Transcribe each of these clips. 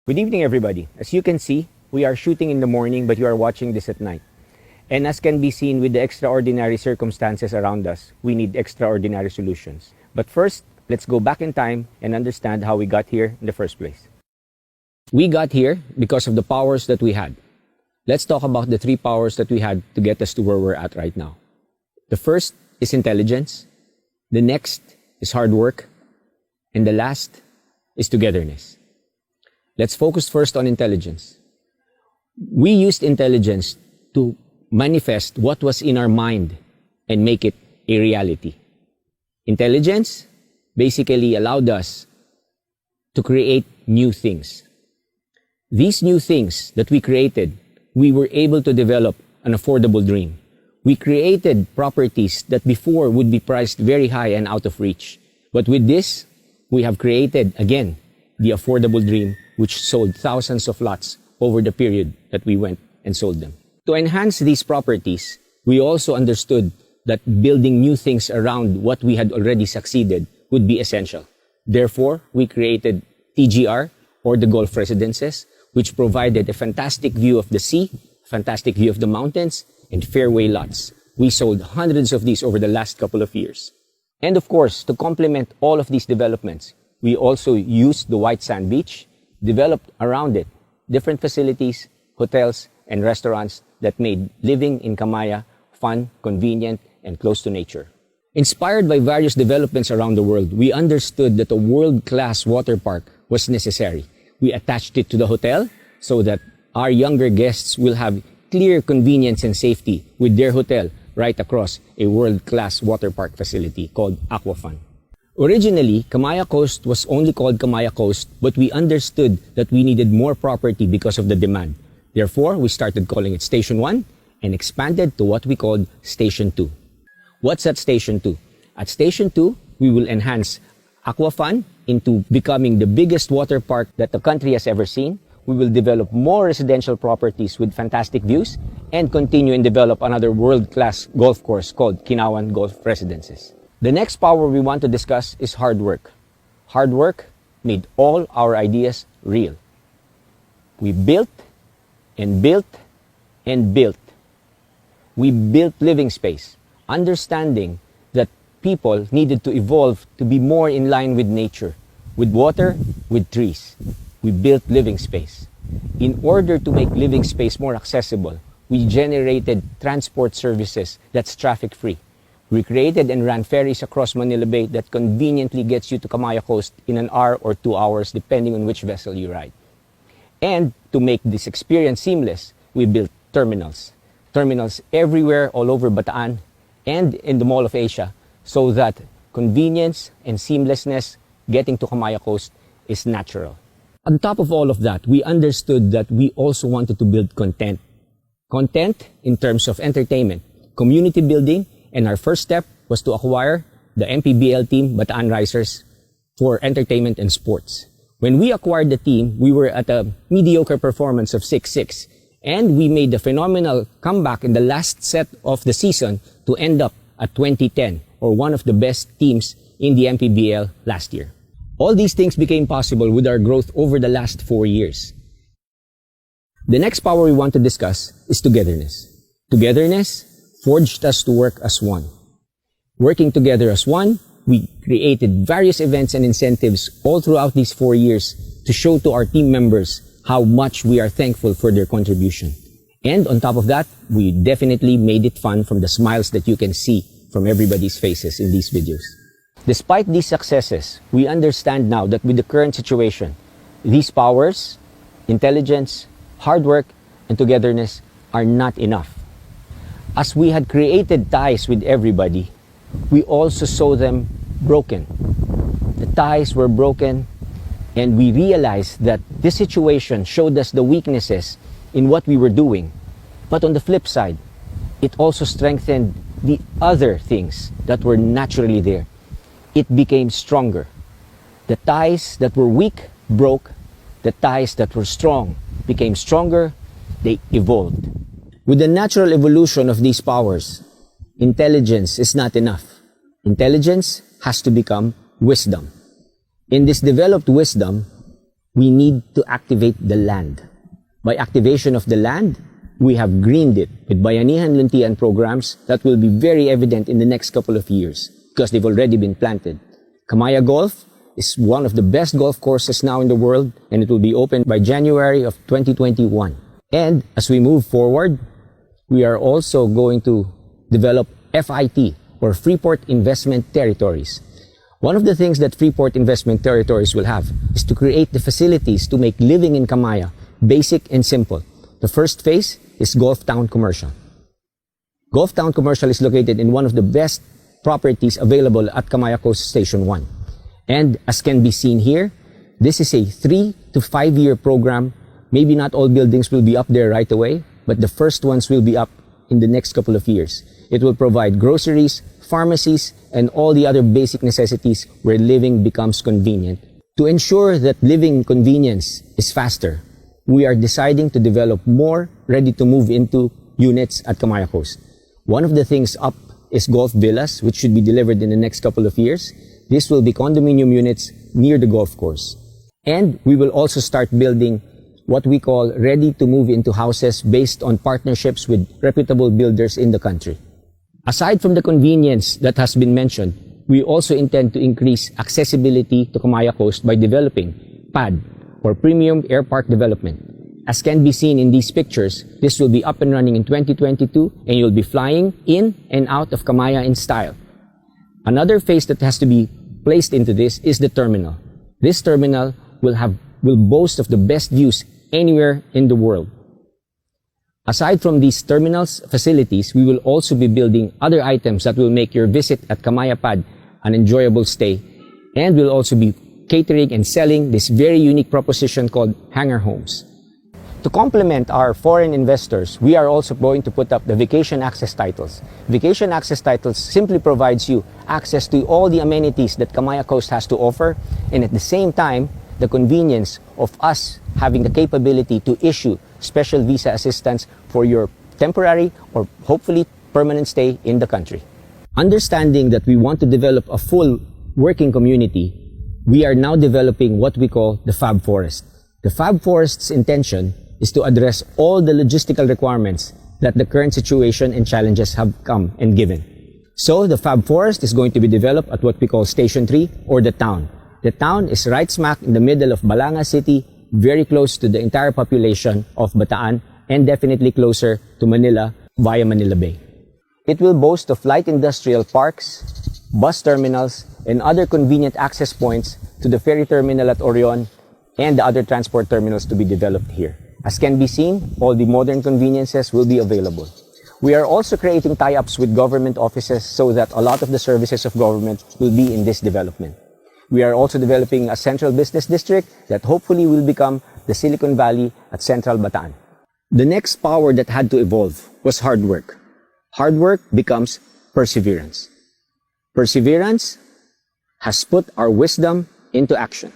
Good evening, everybody. As you can see, we are shooting in the morning, but you are watching this at night. And as can be seen with the extraordinary circumstances around us, we need extraordinary solutions. But first, let's go back in time and understand how we got here in the first place. We got here because of the powers that we had. Let's talk about the three powers that we had to get us to where we're at right now. The first is intelligence. The next is hard work. And the last is togetherness. Let's focus first on intelligence. We used intelligence to manifest what was in our mind and make it a reality. Intelligence basically allowed us to create new things. These new things that we created, we were able to develop an affordable dream. We created properties that before would be priced very high and out of reach. But with this, we have created, again, the affordable dream, which sold thousands of lots over the period that we went and sold them. To enhance these properties, we also understood that building new things around what we had already succeeded would be essential. Therefore, we created TGR, or the Golf Residences, which provided a fantastic view of the sea, fantastic view of the mountains, and fairway lots. We sold hundreds of these over the last couple of years. And of course, to complement all of these developments, we also used the white sand beach, developed around it different facilities, hotels, and restaurants that made living in Camaya fun, convenient, and close to nature. Inspired by various developments around the world, we understood that a world-class water park was necessary. We attached it to the hotel so that our younger guests will have clear convenience and safety with their hotel right across a world-class water park facility called Aquafun. Originally, Camaya Coast was only called Camaya Coast, but we understood that we needed more property because of the demand. Therefore, we started calling it Station 1 and expanded to what we called Station 2. What's at Station 2? At Station 2, we will enhance Aquafun into becoming the biggest water park that the country has ever seen. We will develop more residential properties with fantastic views and continue and develop another world-class golf course called Kinawan Golf Residences. The next power we want to discuss is hard work. Hard work made all our ideas real. We built and built and built. We built living space, understanding that people needed to evolve to be more in line with nature, with water, with trees. We built living space. In order to make living space more accessible, we generated transport services that's traffic-free. We created and ran ferries across Manila Bay that conveniently gets you to Camaya Coast in an hour or 2 hours, depending on which vessel you ride. And to make this experience seamless, we built terminals. Terminals everywhere, all over Bataan and in the Mall of Asia, so that convenience and seamlessness getting to Camaya Coast is natural. On top of all of that, we understood that we also wanted to build content. Content in terms of entertainment, community building, and our first step was to acquire the MPBL team, Bataan Risers, for entertainment and sports. When we acquired the team, we were at a mediocre performance of 6-6, and we made a phenomenal comeback in the last set of the season to end up at 2010, or one of the best teams in the MPBL last year. All these things became possible with our growth over the last 4 years. The next power we want to discuss is togetherness. Togetherness forged us to work as one. Working together as one, we created various events and incentives all throughout these 4 years to show to our team members how much we are thankful for their contribution. And on top of that, we definitely made it fun from the smiles that you can see from everybody's faces in these videos. Despite these successes, we understand now that with the current situation, these powers, intelligence, hard work, and togetherness are not enough. As we had created ties with everybody, we also saw them broken. The ties were broken, and we realized that this situation showed us the weaknesses in what we were doing. But on the flip side, it also strengthened the other things that were naturally there. It became stronger. The ties that were weak broke. The ties that were strong became stronger. They evolved. With the natural evolution of these powers, intelligence is not enough. Intelligence has to become wisdom. In this developed wisdom, we need to activate the land. By activation of the land, we have greened it with Bayanihan Luntian programs that will be very evident in the next couple of years because they've already been planted. Camaya Golf is one of the best golf courses now in the world, and it will be open by January of 2021. And as we move forward, we are also going to develop FIT, or Freeport Investment Territories. One of the things that Freeport Investment Territories will have is to create the facilities to make living in Camaya basic and simple. The first phase is Golf Town Commercial. Golf Town Commercial is located in one of the best properties available at Camaya Coast Station 1. And as can be seen here, this is a 3 to 5 year program. Maybe not all buildings will be up there right away, but the first ones will be up in the next couple of years. It will provide groceries, pharmacies, and all the other basic necessities where living becomes convenient. To ensure that living convenience is faster, we are deciding to develop more ready-to-move into units at Camaya Coast. One of the things up is golf villas, which should be delivered in the next couple of years. This will be condominium units near the golf course. And we will also start building what we call ready-to-move into houses based on partnerships with reputable builders in the country. Aside from the convenience that has been mentioned, we also intend to increase accessibility to Camaya Coast by developing PAD, or Premium Air Park Development. As can be seen in these pictures, this will be up and running in 2022, and you'll be flying in and out of Camaya in style. Another phase that has to be placed into this is the terminal. This terminal will boast of the best views anywhere in the world. Aside from these terminals facilities, we will also be building other items that will make your visit at Camaya Pad an enjoyable stay, and we'll also be catering and selling this very unique proposition called hangar homes. To complement our foreign investors, we are also going to put up the vacation access titles. Vacation access titles simply provides you access to all the amenities that Camaya Coast has to offer, and at the same time, the convenience of us having the capability to issue special visa assistance for your temporary or hopefully permanent stay in the country. Understanding that we want to develop a full working community, we are now developing what we call the Fab Forest. The Fab Forest's intention is to address all the logistical requirements that the current situation and challenges have come and given. So the Fab Forest is going to be developed at what we call Station 3, or the town. The town is right smack in the middle of Balanga City, very close to the entire population of Bataan, and definitely closer to Manila via Manila Bay. It will boast of light industrial parks, bus terminals, and other convenient access points to the ferry terminal at Orion and the other transport terminals to be developed here. As can be seen, all the modern conveniences will be available. We are also creating tie-ups with government offices so that a lot of the services of government will be in this development. We are also developing a central business district that hopefully will become the Silicon Valley at Central Bataan. The next power that had to evolve was hard work. Hard work becomes perseverance. Perseverance has put our wisdom into action.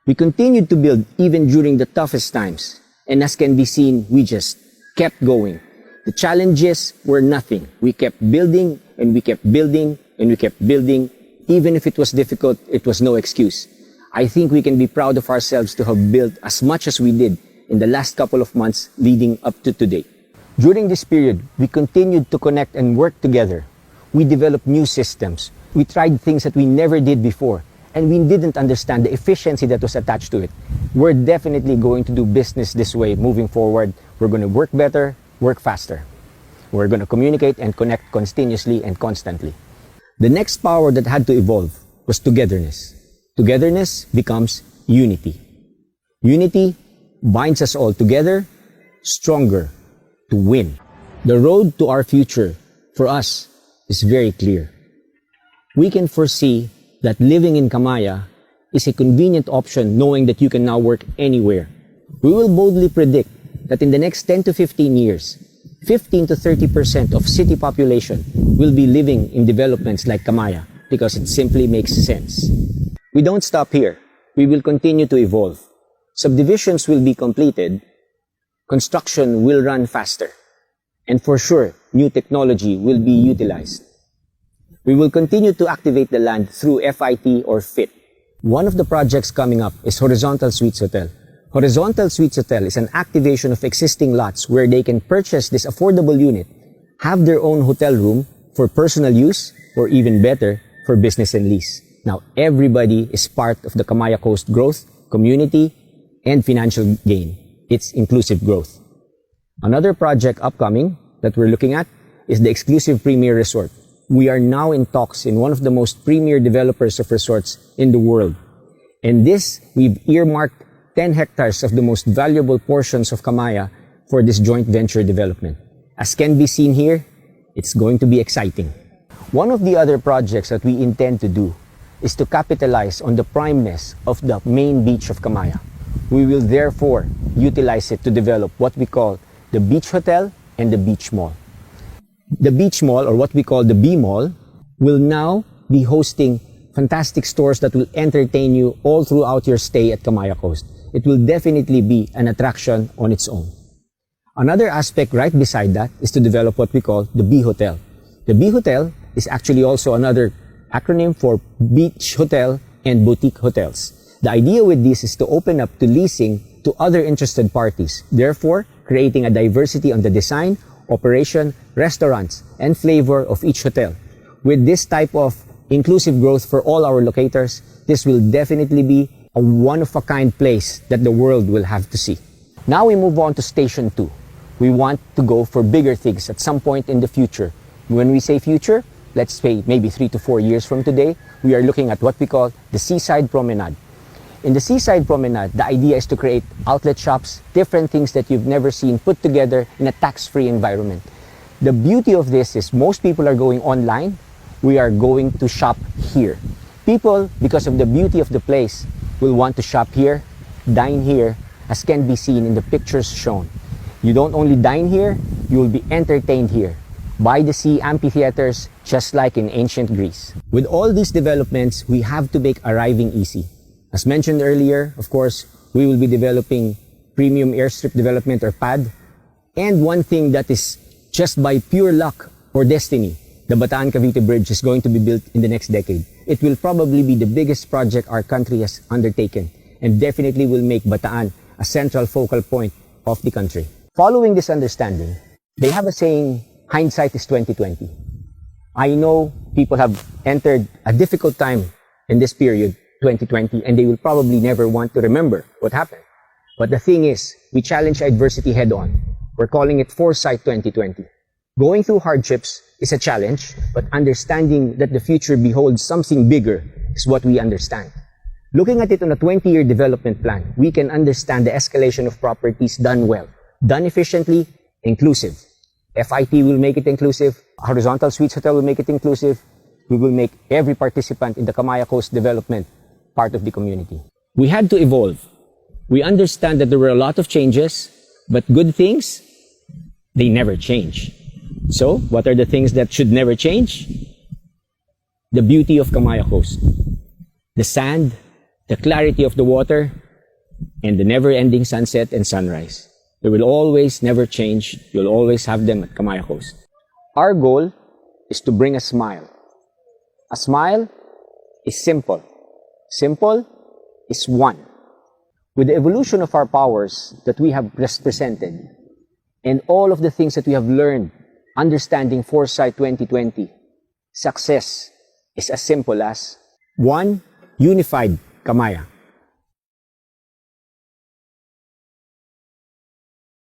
We continued to build even during the toughest times, and as can be seen, we just kept going. The challenges were nothing. We kept building, and we kept building, and we kept building. Even if it was difficult, it was no excuse. I think we can be proud of ourselves to have built as much as we did in the last couple of months leading up to today. During this period, we continued to connect and work together. We developed new systems. We tried things that we never did before, and we didn't understand the efficiency that was attached to it. We're definitely going to do business this way moving forward. We're going to work better, work faster. We're going to communicate and connect continuously and constantly. The next power that had to evolve was togetherness. Togetherness becomes unity. Unity binds us all together, stronger, to win. The road to our future, for us, is very clear. We can foresee that living in Camaya is a convenient option, knowing that you can now work anywhere. We will boldly predict that in the next 10 to 15 years, 15 to 30% of city population will be living in developments like Camaya because it simply makes sense. We don't stop here. We will continue to evolve. Subdivisions will be completed. Construction will run faster. And for sure, new technology will be utilized. We will continue to activate the land through FIT or FIT. One of the projects coming up is Horizontal Suites Hotel. Horizontal Suites Hotel is an activation of existing lots where they can purchase this affordable unit, have their own hotel room for personal use, or even better, for business and lease. Now, everybody is part of the Camaya Coast growth, community, and financial gain. It's inclusive growth. Another project upcoming that we're looking at is the exclusive premier resort. We are now in talks in one of the most premier developers of resorts in the world. And this, we've earmarked 10 hectares of the most valuable portions of Camaya for this joint venture development. As can be seen here, it's going to be exciting. One of the other projects that we intend to do is to capitalize on the primeness of the main beach of Camaya. We will therefore utilize it to develop what we call the Beach Hotel and the Beach Mall. The Beach Mall, or what we call the B Mall, will now be hosting fantastic stores that will entertain you all throughout your stay at Camaya Coast. It will definitely be an attraction on its own. Another aspect right beside that is to develop what we call the B Hotel. The B Hotel is actually also another acronym for Beach Hotel and Boutique Hotels. The idea with this is to open up to leasing to other interested parties, therefore creating a diversity on the design, operation, restaurants, and flavor of each hotel. With this type of inclusive growth for all our locators, this will definitely be a one-of-a-kind place that the world will have to see. Now we move on to Station 2. We want to go for bigger things at some point in the future. When we say future, let's say maybe 3 to 4 years from today, we are looking at what we call the Seaside Promenade. In the Seaside Promenade, the idea is to create outlet shops, different things that you've never seen put together in a tax-free environment. The beauty of this is most people are going online. We are going to shop here. People, because of the beauty of the place, will want to shop here, dine here, as can be seen in the pictures shown. You don't only dine here, you will be entertained here. By the sea amphitheaters, just like in ancient Greece. With all these developments, we have to make arriving easy. As mentioned earlier, of course, we will be developing premium airstrip development or PAD. And one thing that is just by pure luck or destiny, the Bataan-Cavite Bridge is going to be built in the next decade. It will probably be the biggest project our country has undertaken and definitely will make Bataan a central focal point of the country. Following this understanding, they have a saying, hindsight is 2020. I know people have entered a difficult time in this period, 2020, and they will probably never want to remember what happened. But the thing is, we challenge adversity head on. We're calling it Foresight 2020. Going through hardships is a challenge, but understanding that the future beholds something bigger is what we understand. Looking at it on a 20-year development plan, we can understand the escalation of properties done well, done efficiently, inclusive. FIT will make it inclusive. Horizontal Suites Hotel will make it inclusive. We will make every participant in the Camaya Coast development part of the community. We had to evolve. We understand that there were a lot of changes, but good things, they never change. So, what are the things that should never change? The beauty of Camaya Coast. The sand, the clarity of the water, and the never-ending sunset and sunrise. They will always never change. You'll always have them at Camaya Coast. Our goal is to bring a smile. A smile is simple. Simple is one. With the evolution of our powers that we have just presented, and all of the things that we have learned, understanding Foresight 2020, success is as simple as one unified Camaya.